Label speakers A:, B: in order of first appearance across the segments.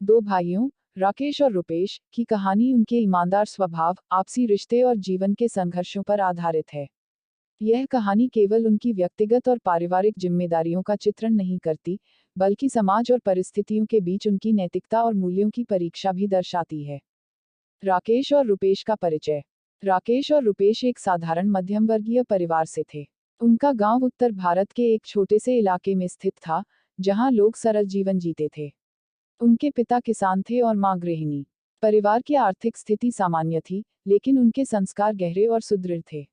A: दो भाइयों, राकेश और रुपेश, की कहानी उनके ईमानदार स्वभाव, आपसी रिश्ते और जीवन के संघर्षों पर आधारित है। यह कहानी केवल उनकी व्यक्तिगत और पारिवारिक जिम्मेदारियों का चित्रण नहीं करती, बल्कि समाज और परिस्थितियों के बीच उनकी नैतिकता और मूल्यों की परीक्षा भी दर्शाती है। राकेश और रुपेश का परिचय। राकेश और रुपेश एक साधारण मध्यम वर्गीय परिवार से थे। उनका गांव उत्तर भारत के एक छोटे से इलाके में स्थित था, जहां लोग सरल जीवन जीते थे। उनके पिता किसान थे और मां गृहिणी। परिवार की आर्थिक स्थिति सामान्य थी, लेकिन उनके संस्कार गहरे और सुदृढ़ थे।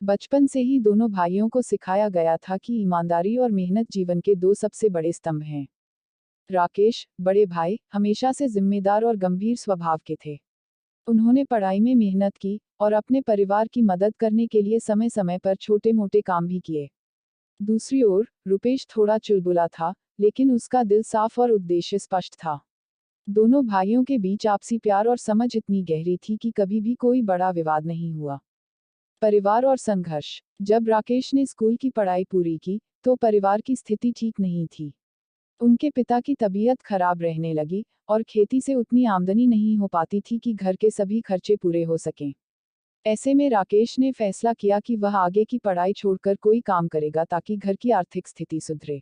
A: बचपन से ही दोनों भाइयों को सिखाया गया था कि ईमानदारी और मेहनत जीवन के दो सबसे बड़े स्तंभ हैं। राकेश, बड़े भाई, हमेशा से जिम्मेदार और गंभीर स्वभाव के थे। उन्होंने पढ़ाई में मेहनत की और अपने परिवार की मदद करने के लिए समय समय पर छोटे मोटे काम भी किए। दूसरी ओर, रुपेश थोड़ा चुलबुला था, लेकिन उसका दिल साफ और उद्देश्य स्पष्ट था। दोनों भाइयों के बीच आपसी प्यार और समझ इतनी गहरी थी कि कभी भी कोई बड़ा विवाद नहीं हुआ। परिवार और संघर्ष। जब राकेश ने स्कूल की पढ़ाई पूरी की, तो परिवार की स्थिति ठीक नहीं थी। उनके पिता की तबीयत खराब रहने लगी, और खेती से उतनी आमदनी नहीं हो पाती थी कि घर के सभी खर्चे पूरे हो सकें। ऐसे में राकेश ने फैसला किया कि वह आगे की पढ़ाई छोड़कर कोई काम करेगा ताकि घर की आर्थिक स्थिति सुधरे।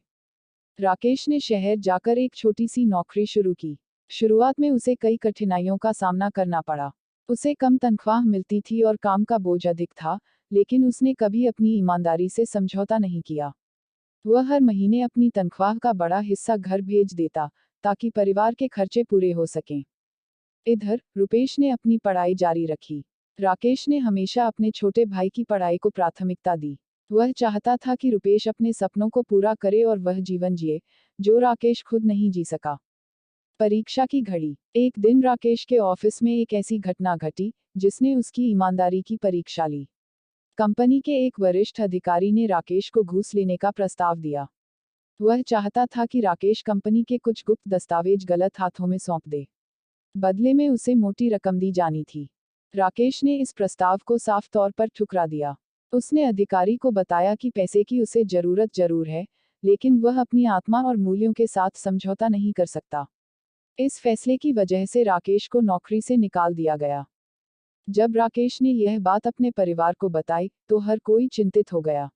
A: राकेश ने शहर जाकर एक छोटी सी नौकरी शुरू की। शुरुआत में उसे कई कठिनाइयों का सामना करना पड़ा। उसे कम तनख्वाह मिलती थी और काम का बोझ अधिक था, लेकिन उसने कभी अपनी ईमानदारी से समझौता नहीं किया। वह हर महीने अपनी तनख्वाह का बड़ा हिस्सा घर भेज देता, ताकि परिवार के खर्चे पूरे हो सकें। इधर, रुपेश ने अपनी पढ़ाई जारी रखी। राकेश ने हमेशा अपने छोटे भाई की पढ़ाई को प्राथमिकता दी। वह चाहता था कि रुपेश अपने सपनों को पूरा करे और वह जीवन जिए, जो राकेश खुद नहीं जी सका। परीक्षा की घड़ी। एक दिन राकेश के ऑफिस में एक ऐसी घटना घटी, जिसने उसकी ईमानदारी की परीक्षा ली। कंपनी के एक वरिष्ठ अधिकारी ने राकेश को घूस लेने का प्रस्ताव दिया। वह चाहता था कि राकेश कंपनी के कुछ गुप्त दस्तावेज गलत हाथों में सौंप दे। बदले में उसे मोटी रकम दी जानी थी। राकेश ने इस प्रस्ताव को साफ तौर पर ठुकरा दिया। उसने अधिकारी को बताया कि पैसे की उसे जरूरत जरूर है, लेकिन वह अपनी आत्मा और मूल्यों के साथ समझौता नहीं कर सकता। इस फैसले की वजह से राकेश को नौकरी से निकाल दिया गया। जब राकेश ने यह बात अपने परिवार को बताई, तो हर कोई चिंतित हो गया।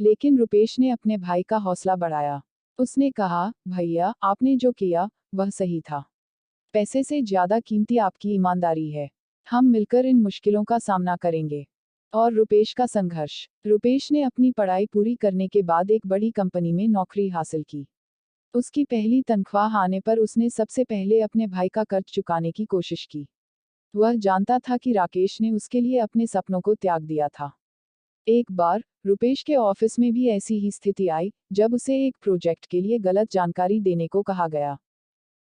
A: लेकिन रुपेश ने अपने भाई का हौसला बढ़ाया। उसने कहा, भैया, आपने जो किया, वह सही था। पैसे से ज्यादा कीमती आपकी ईमानदारी है। हम मिलकर इन मुश्किलों का सामना करेंगे। और रुपेश का संघर्ष। रुपेश ने अपनी पढ़ाई पूरी करने के बाद एक बड़ी कंपनी में नौकरी हासिल की। उसकी पहली तनख्वाह आने पर उसने सबसे पहले अपने भाई का कर्ज चुकाने की कोशिश की। वह जानता था कि राकेश ने उसके लिए अपने सपनों को त्याग दिया था। एक बार, रुपेश के ऑफिस में भी ऐसी ही स्थिति आई, जब उसे एक प्रोजेक्ट के लिए गलत जानकारी देने को कहा गया।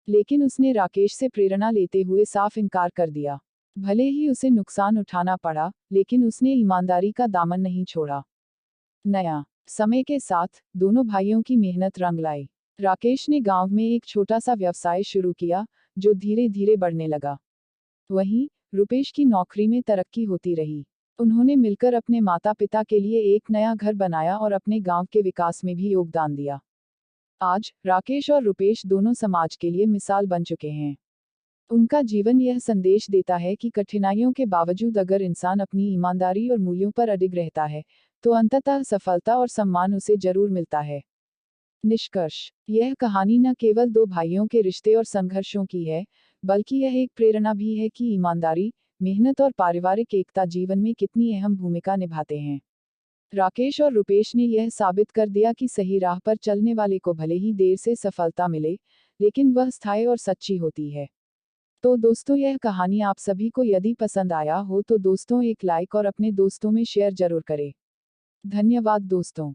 A: लेकिन उसने राकेश से प्रेरणा लेते हुए साफ इनकार कर दिया। भले ही उसे नुकसान उठाना पड़ा, लेकिन उसने ईमानदारी का दामन नहीं छोड़ा। नया। समय के साथ, दोनों भाइयों की मेहनत रंग लाई। राकेश ने गांव में एक छोटा सा व्यवसाय शुरू किया, जो धीरे धीरे बढ़ने लगा। वहीं, रुपेश की नौकरी में तरक्की होती रही। उन्होंने मिलकर अपने माता पिता के लिए एक नया घर बनाया और अपने गांव के विकास में भी योगदान दिया। आज, राकेश और रुपेश दोनों समाज के लिए मिसाल बन चुके हैं। उनका जीवन यह संदेश देता है कि कठिनाइयों के बावजूद अगर इंसान अपनी ईमानदारी और मूल्यों पर अडिग रहता है, तो अंततः सफलता और सम्मान उसे जरूर मिलता है। निष्कर्ष। यह कहानी न केवल दो भाइयों के रिश्ते और संघर्षों की है, बल्कि यह एक प्रेरणा भी है कि ईमानदारी, मेहनत और पारिवारिक एकता जीवन में कितनी अहम भूमिका निभाते हैं। राकेश और रुपेश ने यह साबित कर दिया कि सही राह पर चलने वाले को भले ही देर से सफलता मिले, लेकिन वह स्थायी और सच्ची होती है। तो दोस्तों, यह कहानी आप सभी को यदि पसंद आया हो तो दोस्तों एक लाइक और अपने दोस्तों में शेयर जरूर करें। धन्यवाद दोस्तों।